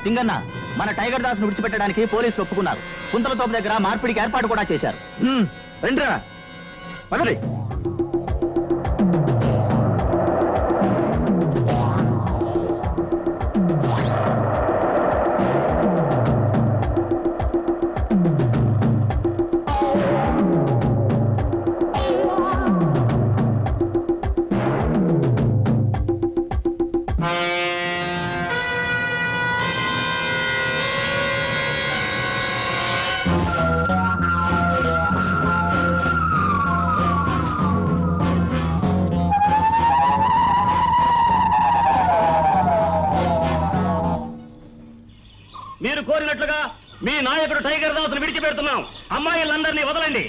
సింగన్న, మన టైగర్ దాస్ ను విడిచిపెట్టడానికి పోలీసులు ఒప్పుకున్నారు. కుంతల తోపు దగ్గర మార్పిడికి ఏర్పాటు కూడా చేశారు. రండిరా, పదండి. మీరు కోరినట్లుగా మీ నాయకుడు టైగర్ దాసును విడిచిపెడుతున్నాం. అమ్మాయిలందరినీ వదలండి.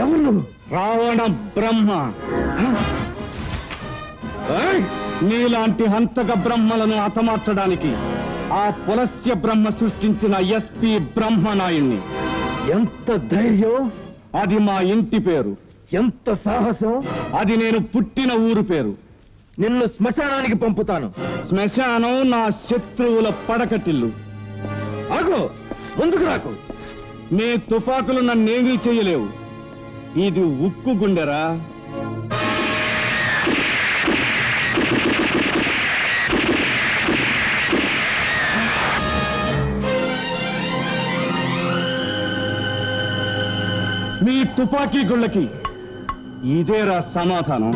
ఎవరు? రావణ బ్రహ్మ. నీలాంటి హంతక బ్రహ్మలను హతమార్చడానికి ఆ పులస్య బ్రహ్మ సృష్టించిన ఎస్పీ బ్రహ్మనాయుణ్ణి. ఎంత ధైర్యం! అది మా ఇంటి పేరు. ఎంత సాహసం! అది నేను పుట్టిన ఊరు పేరు. నిన్ను శ్మశానానికి పంపుతాను. శ్మశానం నా శత్రువుల పడకటిల్లు. ఆగు, ముందుకు రాకు. మీ తుపాకులు నన్నేమీ చెయ్యలేవు. ఇది ఉక్కు గుండెరా. మీ తుపాకీ గుళ్ళకి ఇదేరా సమాధానం.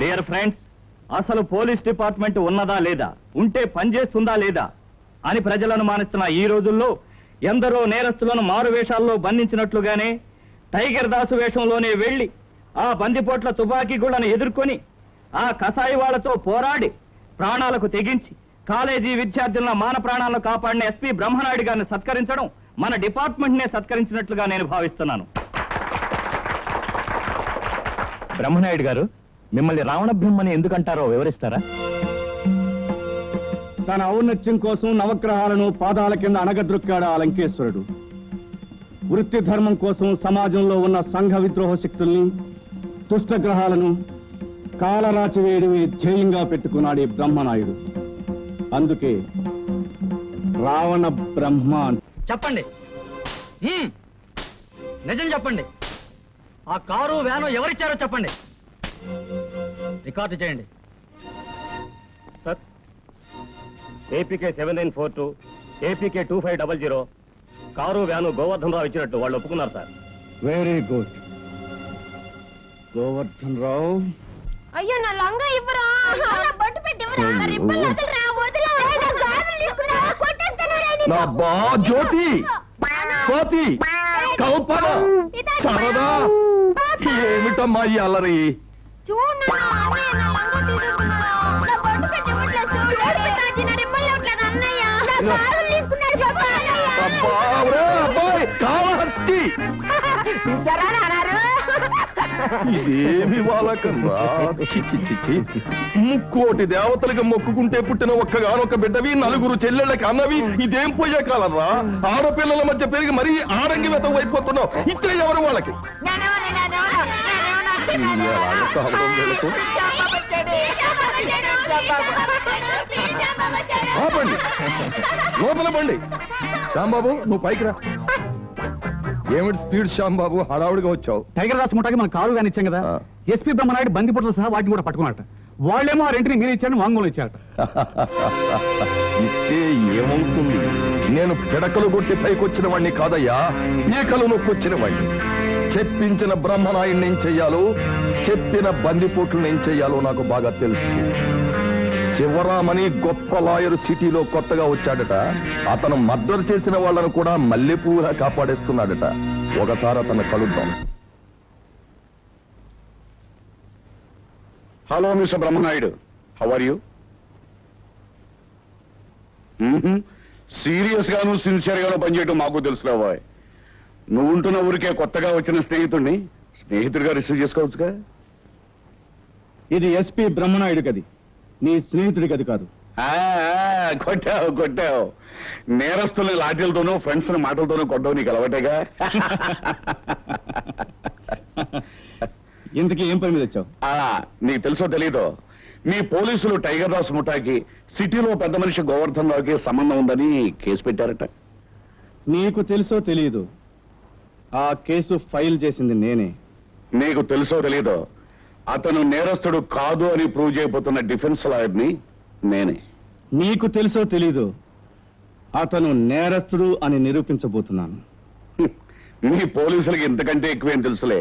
డియర్ ఫ్రెండ్స్, అసలు పోలీస్ డిపార్ట్మెంట్ ఉన్నదా లేదా, ఉంటే పనిచేస్తుందా లేదా అని ప్రజలను మానిస్తున్న ఈ రోజుల్లో ఎందరో నేరస్తులను మారువేషాల్లో బంధించినట్లుగానే టైగర్ దాసు వేషంలోనే వెళ్లి ఆ బందిపోట్ల తుపాకీ గుళ్లను ఎదుర్కొని ఆ కసాయి వాళ్లతో పోరాడి ప్రాణాలకు తెగించి కాలేజీ విద్యార్థుల మాన ప్రాణాలను కాపాడిన ఎస్పీ బ్రహ్మనాయుడు గారిని సత్కరించడం మన డిపార్ట్మెంట్ నే సత్కరించినట్లుగా నేను భావిస్తున్నాను. బ్రహ్మనాయుడు గారు, మిమ్మల్ని రావణ బ్రహ్మని ఎందుకంటారో వివరిస్తారా? తన ఔన్నత్యం కోసం నవగ్రహాలను పాదాల కింద అణగద్రొక్కాడు ఆ లంకేశ్వరుడు. వృత్తి ధర్మం కోసం సమాజంలో ఉన్న సంఘ విద్రోహ శక్తుల్ని, దుష్టగ్రహాలను కాలరాచివేయడమే ధ్యేయంగా పెట్టుకున్నాడు ఈ బ్రహ్మనాయుడు. అందుకే రావణ బ్రహ్మ. చెప్పండి, నిజం చెప్పండి. ఆ కారు వ్యాను ఎవరిచ్చారో చెప్పండి. రికార్డు చేయండి. Sir, APK 7942, APK 2500 car van Govardhan Rao ఇచ్చినట్టు వాళ్ళు ఒప్పుకున్నారు సార్. Very good. గోవర్ధన్ రావు. అయ్యో నా లంగా ఇవ్వరా, బొట్టు పెట్టి ఇవ్వరా, రిబ్బన్లు వదలరా, వదలరా, నా బా జ్యోతి, కోతి, కౌపల, శారదా, ఏమిటమ్మా ఈ అల్లరి? అబ్బాయి కాళహస్తి, ఇదేమి వాళ్ళకన్నా ముక్కోటి దేవతలకు మొక్కుకుంటే పుట్టిన ఒక్కగానొక్క బిడ్డవి, నలుగురు చెల్లెళ్ళకి అన్నవి, ఇదేం పోయే కాలరా? ఆడపిల్లల మధ్య పెరిగి మరీ ఆడంగి వెతం అయిపోతున్నావు. ఇచ్చే ఎవరు వాళ్ళకి? ఆపండి, లోపల బండి. శ్యాంబాబు, నువ్వు పైకి రా. ఏమిటి స్పీడ్ శ్యాంబాబు, హడావుడిగా వచ్చావు? టైగర్ దాస్ ముఠాకి మనం కారు కానీ ఇచ్చాం కదా, ఎస్పీ బ్రహ్మనాయుడు బందిపోట్ల సహా వాటిని కూడా పట్టుకున్నట్ట. వాళ్ళేమో ఆ రెంటిని మీరు ఇచ్చారని వాంగ్మూలం ఇచ్చారట. ఇస్తే ఏమవుతుంది? నేను పిడకలు కొట్టి పైకొచ్చిన వాణ్ణి కాదయ్యా, ఈకలు నొక్కొచ్చిన వాణ్ణి. చెప్పించిన బ్రహ్మనాయుడిని ఏం చెయ్యాలో, చెప్పిన బందిపోట్లను ఏం చెయ్యాలో నాకు బాగా తెలుసు. శివరామని గొప్ప లాయర్ సిటీలో కొత్తగా వచ్చాడట. అతను మర్డర్ చేసిన వాళ్ళను కూడా మల్లెపూలా కాపాడేస్తున్నాడట. ఒకసారి అతను కలుద్దాం. Hello mister Brahmanaidu, how are you? Serious గాను సిన్సియర్ గాను పనిచేయటం మాకు తెలుసులేవా. నువ్వు ఉంటున్న ఊరికే కొత్తగా వచ్చిన స్నేహితుడిగా రిసీవ్ చేసుకోవచ్చుగా. ఇది ఎస్పీ బ్రహ్మనాయుడు గది, నీ స్నేహితుడి గది కాదు. కొట్టావు. నేరస్తుల్ని లాఠీలతోనూ ఫ్రెండ్స్ మాటలతోనూ కొట్టవు నీకు అలవాటేగా. ఇంతకీ ఏం పని మీద వచ్చావు? నీకు తెలుసో తెలీదో, మీ పోలీసులు టైగర్ దాస్ ముఠాకి సిటీలో పెద్ద మనిషి గోవర్ధన్ రావుకి సంబంధం ఉందని కేసు పెట్టారట. నీకు తెలుసో తెలీదు, ఆ కేసు ఫైల్ చేసింది నేనే. నీకు తెలుసో తెలీదో, అతను నేరస్తుడు కాదు అని ప్రూవ్ చేయబోతున్న డిఫెన్స్ లాయర్ని నేనే. నీకు తెలుసో తెలీదు, అతను నేరస్తుడు అని నిరూపించబోతున్నాను. మీ పోలీసులకి ఇంతకంటే ఎక్కువేం తెలుసులే.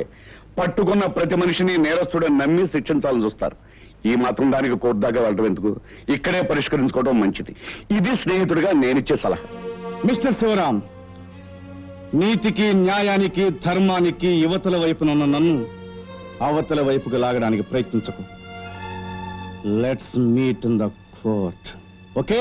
పట్టుకున్న ప్రతి మనిషిని నేరస్తుడని నమ్మి శిక్షించాలని చూస్తారు. ఈ మాత్రం దానికి కోర్టు దాకా వెళ్ళడం ఎందుకు? ఇక్కడే పరిష్కరించుకోవడం మంచిది. ఇది స్నేహితుడిగా నేనిచ్చే సలహా. మిస్టర్ శివరాం, నీతికి, న్యాయానికి, ధర్మానికి యువతల వైపునున్న నన్ను అవతల వైపుకు లాగడానికి ప్రయత్నించకు. Let's meet in the court, okay?